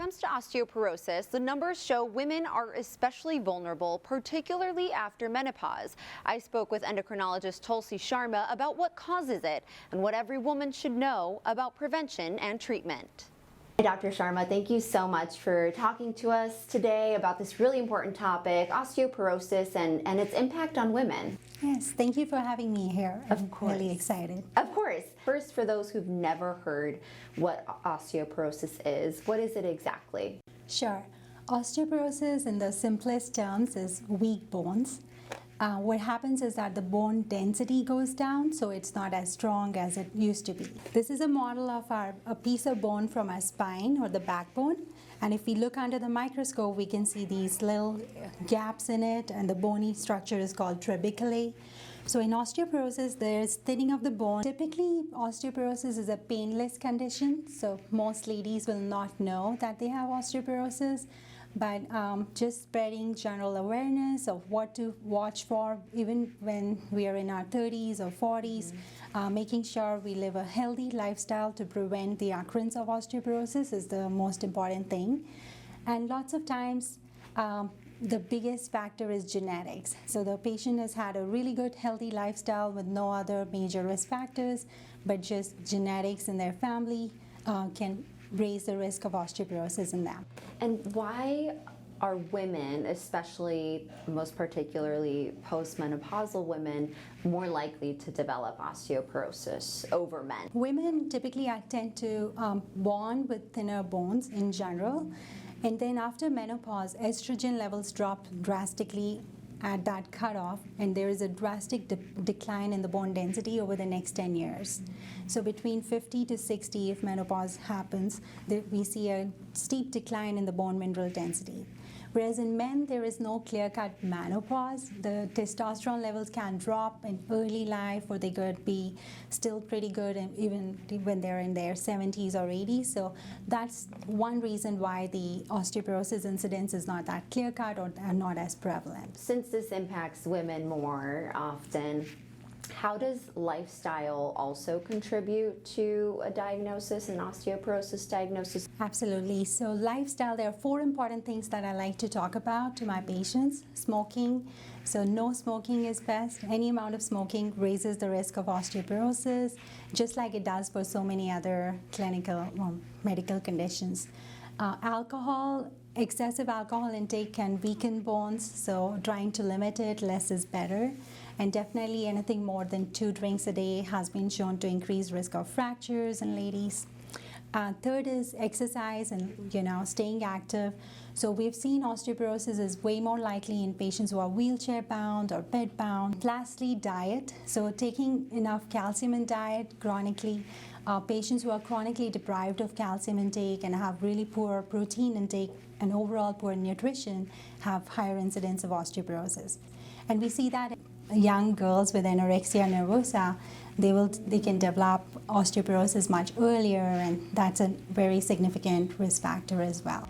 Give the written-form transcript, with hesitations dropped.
comes to osteoporosis, the numbers show women are especially vulnerable, particularly after menopause. I spoke with endocrinologist Tulsi Sharma about what causes it and what every woman should know about prevention and treatment. Dr. Sharma, thank you so much for talking to us today about this really important topic, osteoporosis and its impact on women. Yes, thank you for having me here. Of course. I'm really excited. Of course. First, for those who've never heard what osteoporosis is, what is it exactly? Sure. Osteoporosis, in the simplest terms, is weak bones. What happens is that the bone density goes down, so it's not as strong as it used to be. This is a model of a piece of bone from our spine or the backbone. And if we look under the microscope, we can see these little gaps in it, and the bony structure is called trabeculae. So in osteoporosis, there's thinning of the bone. Typically, osteoporosis is a painless condition, so most ladies will not know that they have osteoporosis. But just spreading general awareness of what to watch for, even when we are in our 30s or 40s, making sure we live a healthy lifestyle to prevent the occurrence of osteoporosis is the most important thing. And lots of times, the biggest factor is genetics. So the patient has had a really good healthy lifestyle with no other major risk factors, but just genetics in their family can raise the risk of osteoporosis in them. And why are women, especially most particularly postmenopausal women, more likely to develop osteoporosis over men? Women typically tend to bond with thinner bones in general, and then after menopause, estrogen levels drop drastically at that cutoff, and there is a drastic decline in the bone density over the next 10 years. So between 50 to 60, if menopause happens, we see a steep decline in the bone mineral density. Whereas in men, there is no clear-cut menopause. The testosterone levels can drop in early life, or they could be still pretty good even when they're in their 70s or 80s. So that's one reason why the osteoporosis incidence is not that clear-cut or not as prevalent. Since this impacts women more often, how does lifestyle also contribute to a diagnosis, an osteoporosis diagnosis? Absolutely. So lifestyle, there are 4 important things that I like to talk about to my patients. Smoking. So no smoking is best. Any amount of smoking raises the risk of osteoporosis, just like it does for so many other clinical medical conditions. Alcohol, excessive alcohol intake can weaken bones, so trying to limit it, less is better. And definitely anything more than 2 drinks a day has been shown to increase risk of fractures in ladies. Third is exercise and staying active. So we've seen osteoporosis is way more likely in patients who are wheelchair bound or bed bound. Lastly, diet. So taking enough calcium in diet chronically. Patients who are chronically deprived of calcium intake and have really poor protein intake and overall poor nutrition have higher incidence of osteoporosis. And we see that young girls with anorexia nervosa, they can develop osteoporosis much earlier, and that's a very significant risk factor as well.